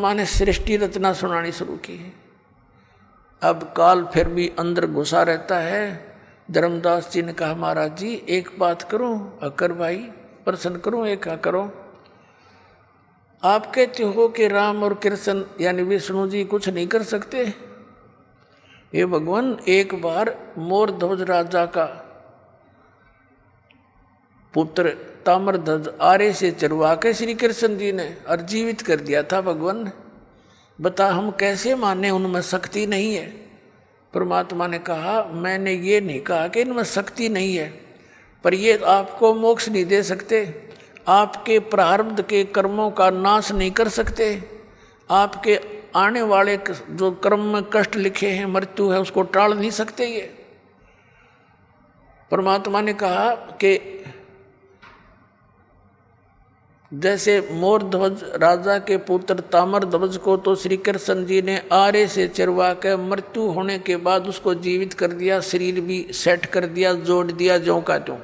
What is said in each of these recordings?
परमात्मा ने सृष्टि रचना सुनानी शुरू की। अब काल फिर भी अंदर घुसा रहता है। धर्मदास जी ने कहा महाराज जी एक बात करूं, अकर भाई प्रश्न करूं, एक करो। आप कहते हो कि राम और कृष्ण यानी विष्णु जी कुछ नहीं कर सकते। ये भगवान एक बार मोर ध्वज राजा का पुत्र ताम्रध्वज आरे से चरवा के श्री कृष्ण जी ने और जीवित कर दिया था भगवान ने। बता हम कैसे माने उनमें शक्ति नहीं है। परमात्मा ने कहा मैंने ये नहीं कहा कि इनमें शक्ति नहीं है, पर ये आपको मोक्ष नहीं दे सकते, आपके प्रारब्ध के कर्मों का नाश नहीं कर सकते, आपके आने वाले जो कर्म में कष्ट लिखे हैं, मृत्यु है, उसको टाल नहीं सकते। ये परमात्मा ने कहा कि जैसे मोर ध्वज राजा के पुत्र ताम्र ध्वज को तो श्री कृष्ण जी ने आरे से चरवा कर मृत्यु होने के बाद उसको जीवित कर दिया, शरीर भी सेट कर दिया, जोड़ दिया ज्यों का त्यों।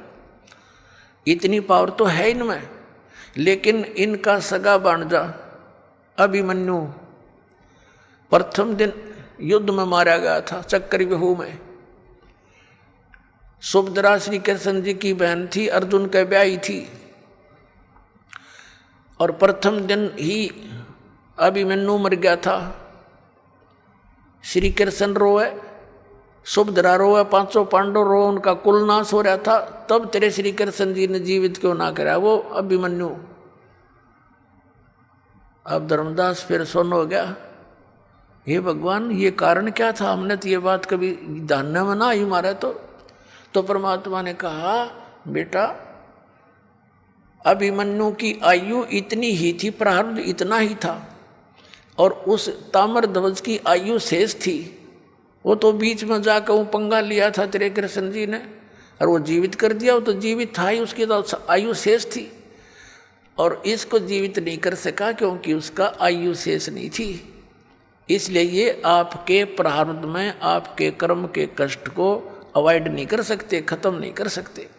इतनी पावर तो है इनमें। लेकिन इनका सगा भांजा अभिमन्यु प्रथम दिन युद्ध में मारा गया था, चक्रव्यूह में। सुभद्रा श्री कृष्ण जी की बहन थी, अर्जुन का ब्याही थी, और प्रथम दिन ही अभिमन्यु मर गया था। श्री कृष्ण रोए, सुभद्रा रोए, पांचों पांडव रोए, उनका कुल नाश हो रहा था। तब तेरे श्री कृष्ण जी ने जीवित क्यों ना करा वो अभिमन्यु। अब धर्मदास फिर सुन हो गया, हे भगवान ये कारण क्या था, हमने तो ये बात कभी ध्यान में ना आई हमारा। तो परमात्मा ने कहा बेटा अभिमन्यु की आयु इतनी ही थी, प्रारब्ध इतना ही था, और उस ताम्रध्वज की आयु शेष थी। वो तो बीच में जाकर वो पंगा लिया था तेरे कृष्ण जी ने, और वो जीवित कर दिया। वो तो जीवित था ही, उसकी तो आयु शेष थी, और इसको जीवित नहीं कर सका क्योंकि उसका आयु शेष नहीं थी। इसलिए ये आपके प्रारब्ध में आपके कर्म के कष्ट को अवॉइड नहीं कर सकते, खत्म नहीं कर सकते।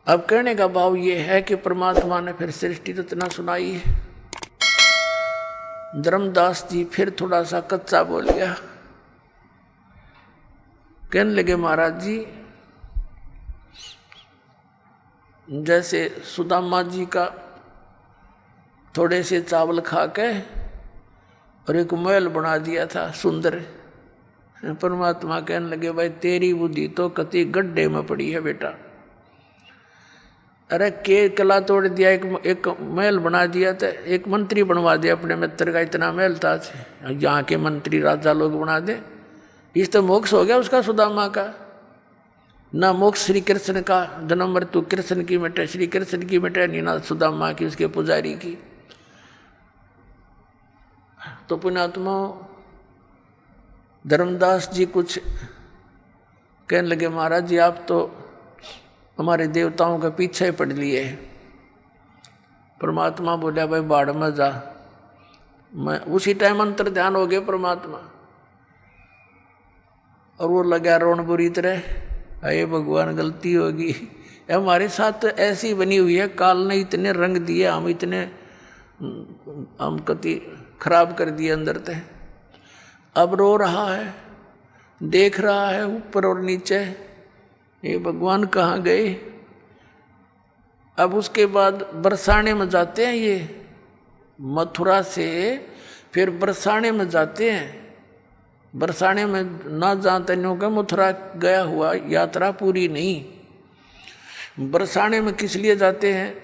अब कहने का भाव ये है कि परमात्मा ने फिर सृष्टि रचना सुनाई है। धर्मदास जी फिर थोड़ा सा कच्चा बोल गया, कहने लगे महाराज जी जैसे सुदामा जी का थोड़े से चावल खा के और एक महल बना दिया था सुंदर। परमात्मा कहने लगे भाई तेरी बुद्धि तो कति गड्ढे में पड़ी है बेटा। अरे के कला तोड़ दिया, एक महल बना दिया था, एक मंत्री बनवा दिया अपने मित्र का, इतना महल था, यहाँ के मंत्री राजा लोग बना दे। इस तो मोक्ष हो गया उसका सुदामा का। ना मोक्ष श्री कृष्ण का, जन्म मृत्यु कृष्ण की मिटे, श्री कृष्ण की मिटे नहीं, ना सुदामा की उसके पुजारी की। तो पुण्यात्मा धर्मदास जी कुछ कहने लगे महाराज जी आप तो हमारे देवताओं के पीछे पड़ लिए। परमात्मा बोला भाई बाढ़ में जा। मैं उसी टाइम अंतर ध्यान हो गया परमात्मा, और वो लगा रोन बुरी तरह, अरे भगवान गलती होगी, हमारे साथ तो ऐसी बनी हुई है, काल ने इतने रंग दिए, हम कति खराब कर दिए अंदर ते। अब रो रहा है, देख रहा है ऊपर और नीचे, ये भगवान कहाँ गए। अब उसके बाद बरसाने में जाते हैं, ये मथुरा से फिर बरसाने में जाते हैं। बरसाने में ना जानते नहीं होगा, मथुरा गया हुआ यात्रा पूरी नहीं। बरसाने में किस लिए जाते हैं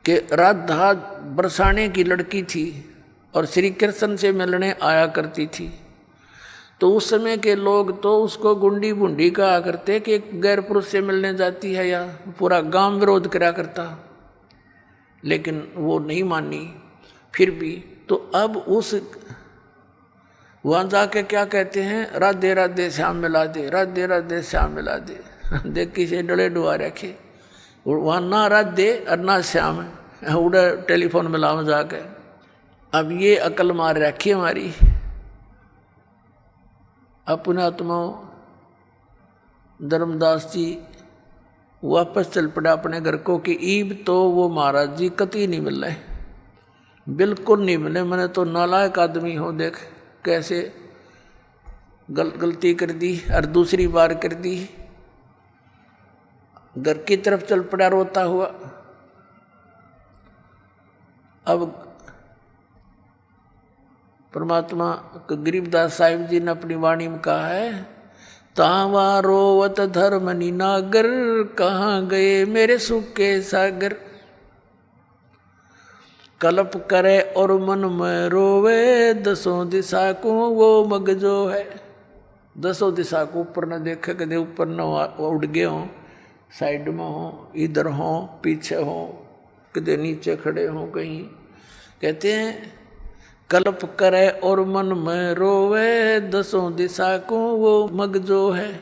कि राधा बरसाने की लड़की थी और श्री कृष्ण से मिलने आया करती थी। तो उस समय के लोग तो उसको गुंडी बुंडी कहा करते कि गैर पुरुष से मिलने जाती है, या पूरा गांव विरोध करा करता, लेकिन वो नहीं मानी फिर भी। तो अब उस वहाँ जाके क्या कहते हैं, राधे राधे श्याम मिला दे, राधे राधे श्याम मिला दे। देख किसे डले डुआ रखे, वहाँ ना राधे और ना श्याम, उड़ा टेलीफोन मिलाओ जाके। अब ये अकल मार रखी हमारी। अपने आत्माओं धर्मदास जी वापस चल पड़ा अपने घर को कि ईब तो वो महाराज जी कतई नहीं मिल रहे, बिल्कुल नहीं मिले। मैंने तो नालायक आदमी हो, देख कैसे गलती कर दी और दूसरी बार कर दी। घर की तरफ चल पड़ा रोता हुआ। अब परमात्मा गरीबदास साहिब जी ने अपनी वाणी में कहा है, तावा रोवत धर्मनि नागर, कहाँ गए मेरे सुख के सागर। कल्प करे और मन में रोवे, दसों दिशा को वो मगजो है। दसों दिशा को ऊपर न देखे, कदे ऊपर न उड़ गए हों, साइड में हो, इधर हो, पीछे हो, कदे नीचे खड़े हो कहीं। कहते हैं कल्प करे और मन में रोवे, दसों दिशा को वो मगजो है।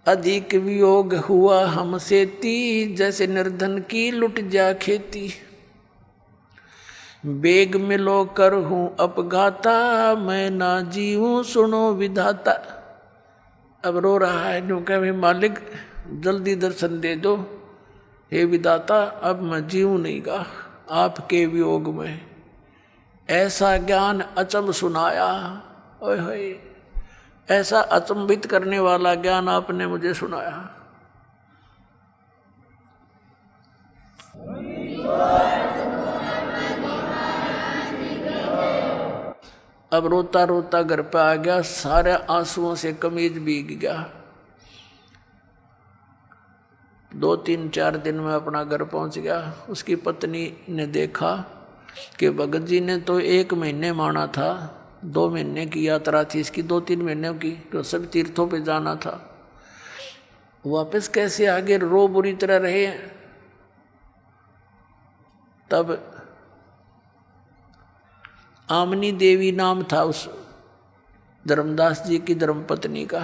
अधिक वियोग हुआ हमसे ती, जैसे निर्धन की लुट जा खेती। बेग मिलो कर हूँ अपघाता, मैं ना जीऊँ सुनो विधाता। अब रो रहा है क्योंकि मालिक जल्दी दर्शन दे दो, हे विधाता अब मैं जीऊँ नहीं गा आपके वियोग में। ऐसा ज्ञान अचंभ सुनाया, ओए होए, ऐसा अचंभित करने वाला ज्ञान आपने मुझे सुनाया। अब रोता रोता घर पे आ गया, सारे आंसुओं से कमीज भीग गया। 2-3-4 दिन में अपना घर पहुंच गया। उसकी पत्नी ने देखा कि भगत जी ने तो 1 महीने माना था, 2 महीने की यात्रा थी इसकी, 2-3 महीने की, तो सब तीर्थों पे जाना था, वापस कैसे आगे रो बुरी तरह रहे। तब आमनी देवी नाम था उस धर्मदास जी की धर्मपत्नी का।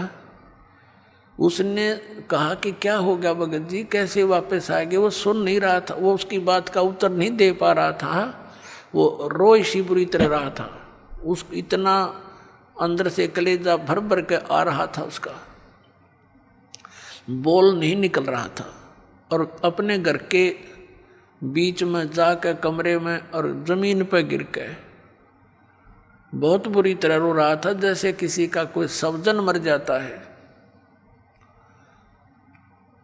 उसने कहा कि क्या हो गया भगत जी, कैसे वापस आ गए। वो सुन नहीं रहा था, वो उसकी बात का उत्तर नहीं दे पा रहा था, वो रोई सी बुरी तरह रहा था। उस इतना अंदर से कलेजा भर भर के आ रहा था, उसका बोल नहीं निकल रहा था। और अपने घर के बीच में जाकर कमरे में और जमीन पर गिर के बहुत बुरी तरह रो रहा था, जैसे किसी का कोई स्वजन मर जाता है।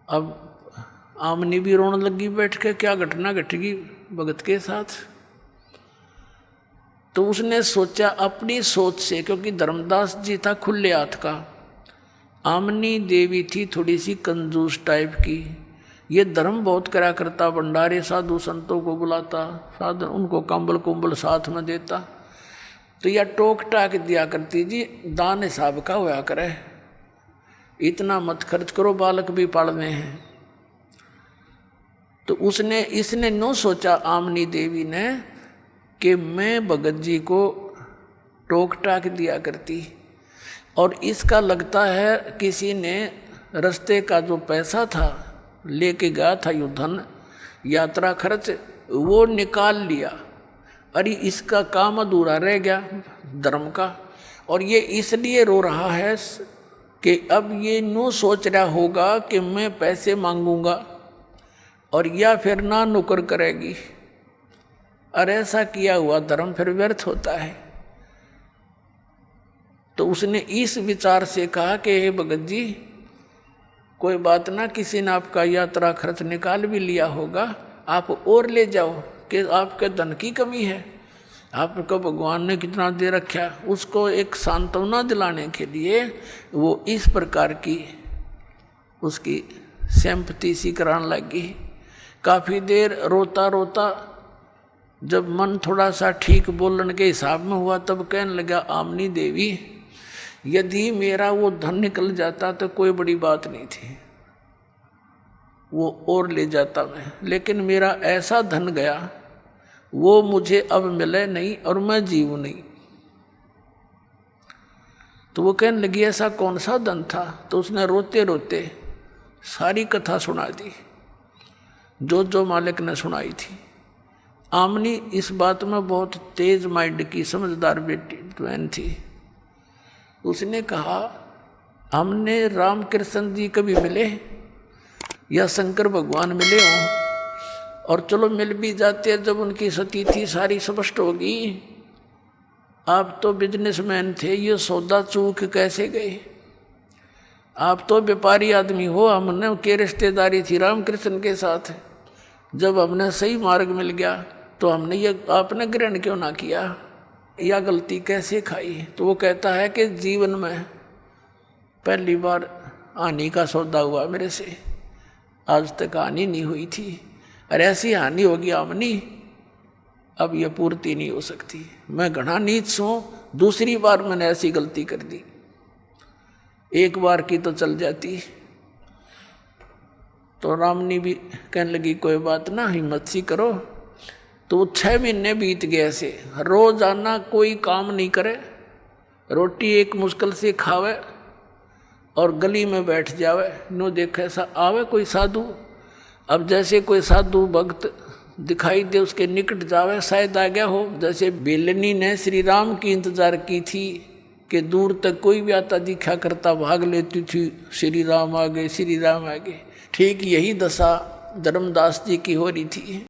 अब आमनी भी रोने लगी बैठ के, क्या घटना घटेगी भगत के साथ। तो उसने सोचा अपनी सोच से, क्योंकि धर्मदास जी था खुले हाथ का, आमनी देवी थी थोड़ी सी कंजूस टाइप की। ये धर्म बहुत करा करता, भंडारे साधु संतों को बुलाता, साधु उनको कंबल कुंबल साथ में देता। तो यह टोक टाक दिया करती, जी दान हिसाब का होया करे, इतना मत खर्च करो, बालक भी पालने हैं। तो इसने नो सोचा आमनी देवी ने कि मैं भगत जी को टोक टाक दिया करती, और इसका लगता है किसी ने रास्ते का जो पैसा था लेके गया था, यो धन यात्रा खर्च, वो निकाल लिया। अरे इसका काम अधूरा रह गया धर्म का। और ये इसलिए रो रहा है कि अब ये नो सोच रहा होगा कि मैं पैसे मांगूंगा और या फिर ना नुकर करेगी। और ऐसा किया हुआ धर्म फिर व्यर्थ होता है। तो उसने इस विचार से कहा कि हे भगत जी, कोई बात ना, किसी ने आपका यात्रा खर्च निकाल भी लिया होगा, आप और ले जाओ, कि आपके धन की कमी है, आपको भगवान ने कितना दे रखा। उसको एक सांत्वना दिलाने के लिए वो इस प्रकार की उसकी सिंपैथी सी कराने लगी। काफ़ी देर रोता रोता जब मन थोड़ा सा ठीक बोलने के हिसाब में हुआ, तब कहने लगा, आमनी देवी, यदि मेरा वो धन निकल जाता तो कोई बड़ी बात नहीं थी, वो और ले जाता मैं, लेकिन मेरा ऐसा धन गया वो मुझे अब मिले नहीं और मैं जीऊँ नहीं। तो वो कहने लगी, ऐसा कौन सा धन था। तो उसने रोते रोते सारी कथा सुना दी जो मालिक ने सुनाई थी। आमनी इस बात में बहुत तेज माइंड की समझदार बेटी बहन थी। उसने कहा, हमने रामकृष्ण जी कभी मिले, या शंकर भगवान मिले हों, और चलो मिल भी जाते जब उनकी सतिथि सारी स्पष्ट होगी। आप तो बिजनेसमैन थे, ये सौदा चूक कैसे गए? आप तो व्यापारी आदमी हो, हमने के रिश्तेदारी थी रामकृष्ण के साथ। जब हमने सही मार्ग मिल गया तो हमने ये आपने ग्रहण क्यों ना किया? या गलती कैसे खाई? तो वो कहता है कि जीवन में पहली बार हानि का सौदा हुआ मेरे से, आज तक हानि नहीं हुई थी, और ऐसी हानि होगी आमनी अब ये पूर्ति नहीं हो सकती। मैं घना नीच हूँ, दूसरी बार मैंने ऐसी गलती कर दी, एक बार की तो चल जाती। तो रामनी भी कहने लगी कोई बात ना, हिम्मत सी करो। तो 6 महीने बीत गए ऐसे, रोज आना, कोई काम नहीं करे, रोटी एक मुश्किल से खावे और गली में बैठ जावे, नो देखे ऐसा आवे कोई साधु। अब जैसे कोई साधु भक्त दिखाई दे उसके निकट जावे, शायद आ गया हो। जैसे बेलनी ने श्री राम की इंतजार की थी कि दूर तक कोई भी आता दिखा करता, भाग लेती थी, श्री राम आ गए, श्री राम आ गए। ठीक यही दशा धर्मदास जी की हो रही थी।